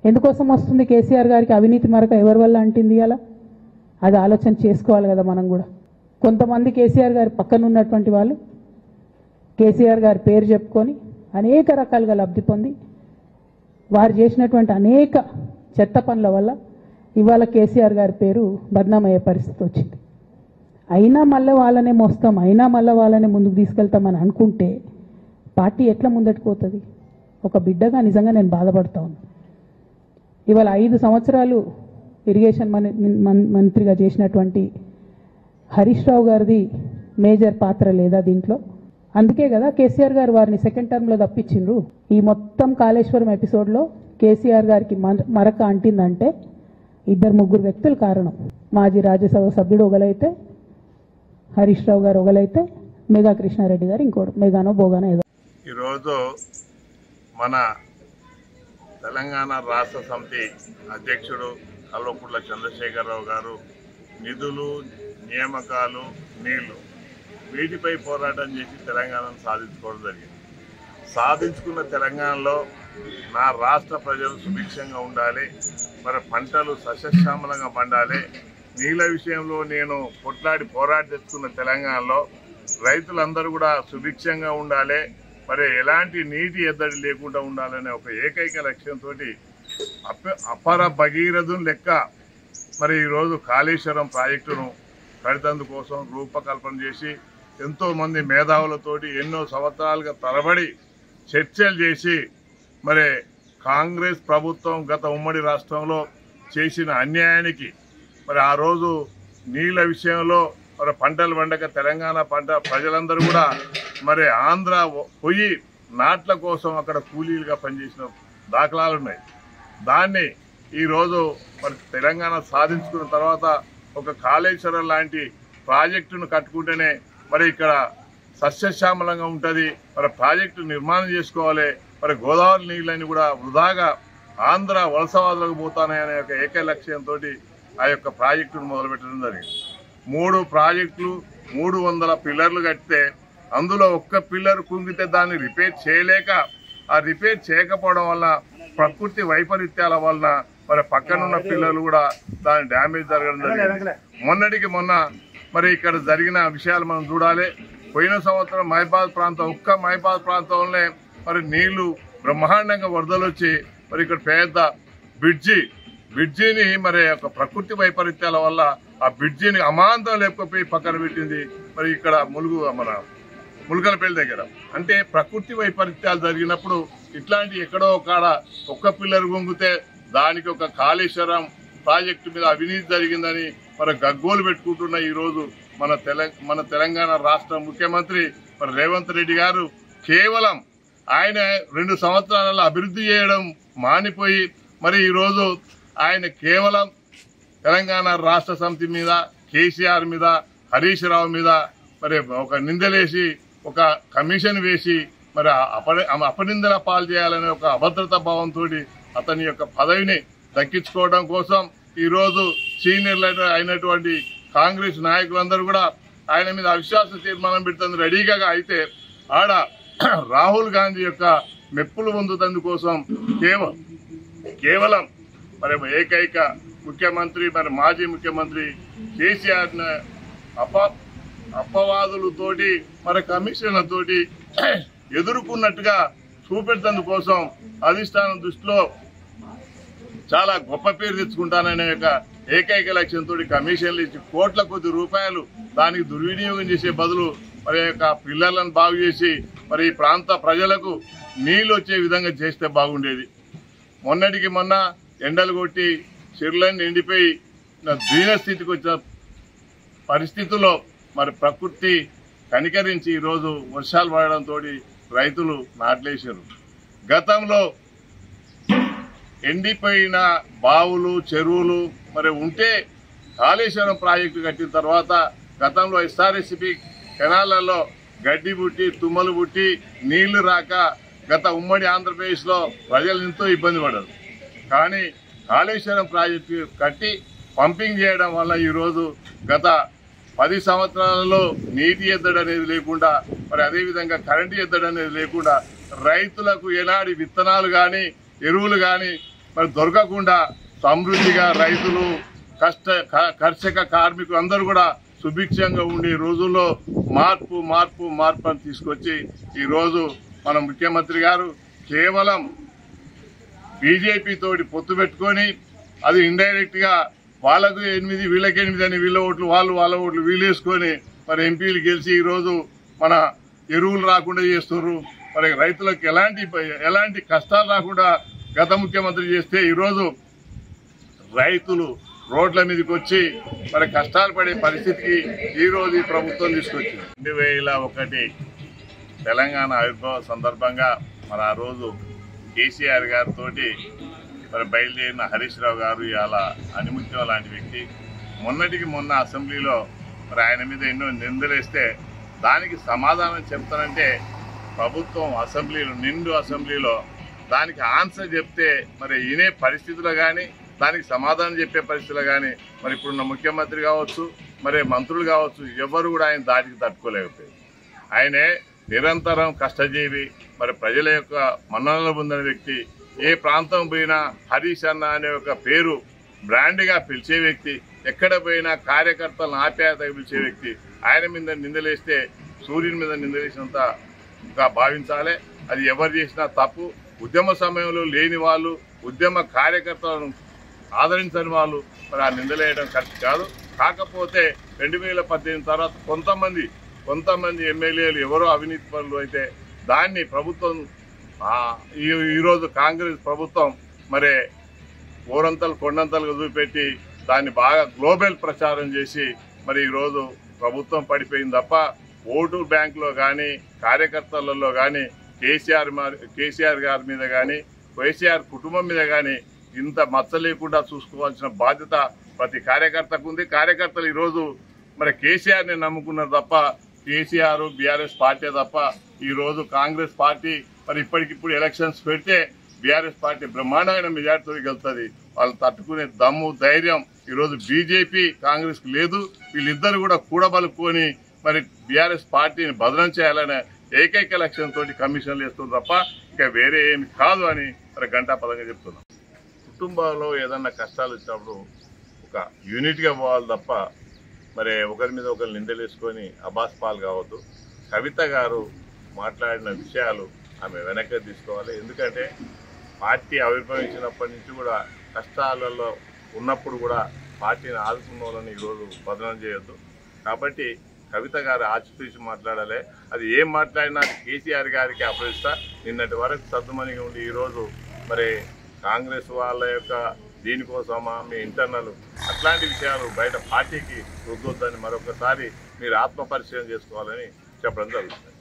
ఎందుకోసం వస్తుంది కేసీఆర్ గారికి అవినీతి మరక ఎవరి వల్ల అంటింది అలా? అది ఆలోచన చేసుకోవాలి కదా మనం కూడా. కొంతమంది కేసీఆర్ గారి పక్కన ఉన్నటువంటి వాళ్ళు కేసీఆర్ గారి పేరు చెప్పుకొని అనేక రకాలుగా లబ్ధి పొంది వారు చేసినటువంటి అనేక చెత్త పనుల వల్ల ఇవాళ కేసీఆర్ గారి పేరు బద్నామయ్యే పరిస్థితి వచ్చింది. అయినా మళ్ళీ వాళ్ళనే మోస్తాం, అయినా మళ్ళీ వాళ్ళనే ముందుకు తీసుకెళ్తామని అనుకుంటే పార్టీ ఎట్లా ముందటికి పోతుంది? ఒక బిడ్డగా నిజంగా నేను బాధపడతా ఉన్నాను. ఇవాళ 5 సంవత్సరాలు ఇరిగేషన్ మంత్రిగా చేసినటువంటి హరీష్ రావు గారిది మేజర్ పాత్ర లేదా దీంట్లో? అందుకే కదా కేసీఆర్ గారు వారిని సెకండ్ టర్మ్లో తప్పించిండ్రు. ఈ మొత్తం కాళేశ్వరం ఎపిసోడ్లో కేసీఆర్ గారికి మరక అంటిందంటే 2-3 వ్యక్తులు కారణం. మాజీ రాజ్యసభ సభ్యుడు ఒకలైతే, హరీష్ రావు గారు ఒకలైతే, మేఘా కృష్ణారెడ్డి గారు ఇంకోటి, మేఘానో బోగానో ఏదో. ఈరోజు మన తెలంగాణ రాష్ట్ర సమితి అధ్యక్షుడు కల్వకుంట్ల చంద్రశేఖరరావు గారు నిధులు, నియామకాలు, నీళ్లు వీటిపై పోరాటం చేసి తెలంగాణను సాధించుకోవడం జరిగింది. సాధించుకున్న తెలంగాణలో నా రాష్ట్ర ప్రజలు సుభిక్షంగా ఉండాలి, మరి పంటలు సస్యశ్యామలంగా పండాలి, నీళ్ళ విషయంలో నేను పోరాడి తెచ్చుకున్న తెలంగాణలో రైతులందరూ కూడా సుభిక్షంగా ఉండాలి, మరి ఎలాంటి నీటి ఎద్దడి లేకుండా ఉండాలనే ఒక ఏకైక లక్ష్యంతో అపర భగీరథుని లెక్క మరి ఈరోజు కాళేశ్వరం ప్రాజెక్టును కడితందుకోసం రూపకల్పన చేసి ఎంతోమంది మేధావులతోటి ఎన్నో సంవత్సరాలుగా తరబడి చర్చలు చేసి మరి కాంగ్రెస్ ప్రభుత్వం గత ఉమ్మడి రాష్ట్రంలో చేసిన అన్యాయానికి మరి ఆ రోజు నీళ్ళ విషయంలో మరి పంటలు పండక తెలంగాణ ప్రజలందరూ కూడా మరి ఆంధ్ర పోయి నాట్ల కోసం అక్కడ కూలీలుగా పనిచేసిన దాఖలాలు ఉన్నాయి. దాన్ని ఈరోజు మరి తెలంగాణ సాధించుకున్న తర్వాత ఒక కాళేశ్వరం లాంటి ప్రాజెక్టును కట్టుకుంటేనే మరి ఇక్కడ సస్యశ్యామలంగా ఉంటుంది, మరి ప్రాజెక్టు నిర్మాణం చేసుకోవాలి, మరి గోదావరి నీళ్ళని కూడా వృధాగా ఆంధ్ర వలసవాదులకు పోతాననే ఒక ఏక లక్ష్యంతో ఆ యొక్క ప్రాజెక్టును మొదలుపెట్టడం జరిగింది. 3 ప్రాజెక్టులు 300 పిల్లర్లు కడితే అందులో ఒక్క పిల్లర్ కుంగితే దాన్ని రిపేర్ చేయలేక, ఆ రిపేర్ చేయకపోవడం వల్ల ప్రకృతి వైపరీత్యాల వలన మరి పక్కనున్న పిల్లలు కూడా దాని డ్యామేజ్ జరగడం జరిగింది. మొన్నటికి మొన్న మరి ఇక్కడ జరిగిన విషయాలు మనం చూడాలి. పోయిన సంవత్సరం మహిబాద్ ప్రాంతంలోనే మరి నీళ్లు బ్రహ్మాండంగా వరదలు వచ్చి మరి ఇక్కడ పెద్ద బ్రిడ్జిని మరి ఒక ప్రకృతి వైపరీత్యాల వల్ల ఆ బ్రిడ్జిని అమాంతం లేకపోయి పక్కన పెట్టింది. మరి ఇక్కడ మన ములకలపల్లి దగ్గర అంటే ప్రకృతి వైపరీత్యాలు జరిగినప్పుడు ఇట్లాంటి ఎక్కడో కాడ ఒక్క పిల్లర్ గుంగితే దానికి ఒక కాళేశ్వరం ప్రాజెక్టు మీద అవినీతి జరిగిందని మరి గగ్గోలు పెట్టుకుంటున్న ఈరోజు మన తెలంగాణ రాష్ట్ర ముఖ్యమంత్రి మరి రేవంత్ రెడ్డి గారు కేవలం ఆయన 2 సంవత్సరాలలో అభివృద్ధి చేయడం మానిపోయి మరి ఈరోజు ఆయన కేవలం తెలంగాణ రాష్ట్ర సమితి మీద, కేసీఆర్ మీద, హరీష్ రావు మీద మరి ఒక నిందలేసి ఒక కమిషన్ వేసి మరి అపనిందన పాలు చేయాలనే ఒక అభద్రతా భావంతో అతని యొక్క పదవిని దక్కించుకోవడం కోసం ఈరోజు సీనియర్ లీడర్ అయినటువంటి కాంగ్రెస్ నాయకులందరూ కూడా ఆయన మీద అవిశ్వాస తీర్మానం పెడుతుంది రెడీగా. అయితే ఆడ రాహుల్ గాంధీ యొక్క మెప్పులు పొందుతందుకోసం కేవలం మరి ఏకైక ముఖ్యమంత్రి మరి మాజీ ముఖ్యమంత్రి కేసీఆర్ అపవాదులతోటి మరి కమిషన్లతోటి ఎదుర్కొన్నట్టుగా చూపెట్టేందుకోసం అధిష్టానం దృష్టిలో చాలా గొప్ప పేరు తెచ్చుకుంటాననే యొక్క ఏకైక లక్ష్యంతో కమిషన్లు ఇచ్చి కోట్ల కొద్ది రూపాయలు దానికి దుర్వినియోగం చేసే బదులు మరి యొక్క పిల్లలను బాగు చేసి మరి ఈ ప్రాంత ప్రజలకు నీళ్ళు వచ్చే విధంగా చేస్తే బాగుండేది. మొన్నటికి మొన్న ఎండలు కొట్టి చెరువులన్నీ ఎండిపోయి దీనస్థితికి వచ్చిన పరిస్థితుల్లో మరి ప్రకృతి కనికరించి ఈరోజు వర్షాలు పడడంతో రైతులు నాట్లేశారు. గతంలో ఎండిపోయిన బావులు, చెరువులు మరి ఉంటే కాళేశ్వరం ప్రాజెక్టు కట్టిన తర్వాత గతంలో ఎస్ఆర్ఎస్పి కెనాళ్లలో గడ్డి పుట్టి, తుమ్మలు పుట్టి నీళ్లు రాక గత ఉమ్మడి ఆంధ్రప్రదేశ్లో ప్రజలు ఎంతో ఇబ్బంది పడ్డారు. కానీ కాళేశ్వరం ప్రాజెక్టు కట్టి పంపింగ్ చేయడం వల్ల ఈరోజు గత 10 సంవత్సరాలలో నీటి ఎద్దడి అనేది లేకుండా మరి అదేవిధంగా కరెంటు ఎద్దడి అనేది లేకుండా రైతులకు ఎలాంటి విత్తనాలు కానీ, ఎరువులు కానీ మరి దొరకకుండా సమృద్ధిగా రైతులు కర్షక కార్మికులు అందరూ కూడా సుభిక్షంగా ఉండి రోజుల్లో మార్పు మార్పు మార్పు అని తీసుకొచ్చి ఈరోజు మన ముఖ్యమంత్రి గారు కేవలం బీజేపీ తోటి పొత్తు పెట్టుకొని అది ఇండైరెక్ట్ గా వాళ్ళకు 8 వీళ్ళకి 8 అని వీళ్ళ ఓట్లు వాళ్ళ ఓట్లు వీలేసుకొని మరి ఎంపీలు గెలిచి ఈరోజు మన ఎరువులు రాకుండా చేస్తున్నారు. మరి రైతులకు ఎలాంటి కష్టాలు రాకుండా గత ముఖ్యమంత్రి చేస్తే ఈరోజు రైతులు రోడ్ల మీదకి వచ్చి మరి కష్టాలు పడే పరిస్థితికి ఈరోజు ఈ ప్రభుత్వం తీసుకొచ్చింది. 2001 తెలంగాణ ఆవిర్భావ సందర్భంగా మరి ఆ రోజు కేసీఆర్ గారితో మరి బయలుదేరిన హరీష్ రావు గారు ఇలా అనిముత్యం లాంటి వ్యక్తి మొన్నటికి మొన్న అసెంబ్లీలో మరి ఆయన మీద ఎన్నో నిందలేస్తే దానికి సమాధానం చెప్తానంటే ప్రభుత్వం నిండు అసెంబ్లీలో దానికి ఆన్సర్ చెప్తే మరి వినే పరిస్థితులు కానీ దానికి సమాధానం చెప్పే పరిస్థితులు కానీ మరి ఇప్పుడున్న ముఖ్యమంత్రి కావచ్చు మరి మంత్రులు కావచ్చు ఎవరు కూడా ఆయన దాటికి తట్టుకోలేకపోయారు. ఆయనే నిరంతరం కష్టజీవి మరి ప్రజల యొక్క మన్ననలు పొందిన వ్యక్తి. ఏ ప్రాంతం పోయినా హరీష్ అన్న అనే ఒక పేరు బ్రాండ్గా పిలిచే వ్యక్తి. ఎక్కడ పోయినా కార్యకర్తలను ఆప్యాయతగా పిలిచే వ్యక్తి. ఆయన మీద నిందలేస్తే సూర్యుని మీద నిందలేసినంతగా భావించాలి. అది ఎవరు చేసినా తప్పు. ఉద్యమ సమయంలో లేని వాళ్ళు, ఉద్యమ కార్యకర్తలను ఆదరించని వాళ్ళు మరి ఆ నిందలేయడం కరెక్ట్ కాదు. కాకపోతే 2018 తర్వాత కొంతమంది ఎమ్మెల్యేలు ఎవరో అవినీతి పనులు అయితే దాన్ని ప్రభుత్వం ఈరోజు కాంగ్రెస్ ప్రభుత్వం మరి కొండంతలుగా చూపెట్టి దాన్ని బాగా గ్లోబల్ ప్రచారం చేసి మరి ఈరోజు ప్రభుత్వం పడిపోయింది తప్ప ఓటు బ్యాంకులో కానీ కార్యకర్తలలో కానీ కేసీఆర్ గారి మీద కానీ కేసీఆర్ కుటుంబం మీద కానీ ఇంత మచ్చ లేకుండా చూసుకోవాల్సిన బాధ్యత ప్రతి కార్యకర్తకు ఉంది. కార్యకర్తలు ఈరోజు మరి కేసీఆర్ని నమ్ముకున్నారు తప్ప కేసీఆర్ బీఆర్ఎస్ పార్టీ తప్ప ఈరోజు కాంగ్రెస్ పార్టీ మరి ఇప్పటికిప్పుడు ఎలక్షన్స్ పెడితే బీఆర్ఎస్ పార్టీ బ్రహ్మాండమైన మెజార్టీతో గెలుస్తుంది. వాళ్ళు తట్టుకునే దమ్ము ధైర్యం ఈరోజు బీజేపీ కాంగ్రెస్కి లేదు. వీళ్ళిద్దరు కూడా కూడబలుకొని మరి బీఆర్ఎస్ పార్టీని బదనం చేయాలనే ఏకైక లక్ష్యంతో కమిషన్లు వేస్తుంది తప్ప ఇక వేరే ఏమి కాదు అని మరి ఘంటాపదంగా చెప్తున్నాం. కుటుంబంలో ఏదన్నా కష్టాలు వచ్చినప్పుడు ఒక యూనిట్గా పోవాలి తప్ప మరి ఒకరి మీద ఒకరు నిందలేసుకొని అబాస్పాలు కావద్దు. కవిత గారు మాట్లాడిన విషయాలు ఆమె వెనక్కి తీసుకోవాలి. ఎందుకంటే పార్టీ ఆవిర్భవించినప్పటి నుంచి కూడా కష్టాలలో ఉన్నప్పుడు కూడా పార్టీని ఆదుకున్న వాళ్ళని ఈరోజు బదనం చేయొద్దు. కాబట్టి కవిత గారు ఆచితూచి మాట్లాడాలి. అది ఏం మాట్లాడినా కేసీఆర్ గారికి అప్పగిస్తా. నిన్నటి వరకు సద్దుమణిగా ఉండి ఈరోజు మరి కాంగ్రెస్ వాళ్ళ యొక్క దీనికోసమా మీ ఇంటర్నల్ అట్లాంటి విషయాలు బయట పార్టీకి రుద్దొద్దని మరొకసారి మీరు ఆత్మపరిశీలన చేసుకోవాలని చెప్పడం జరుగుతుంది.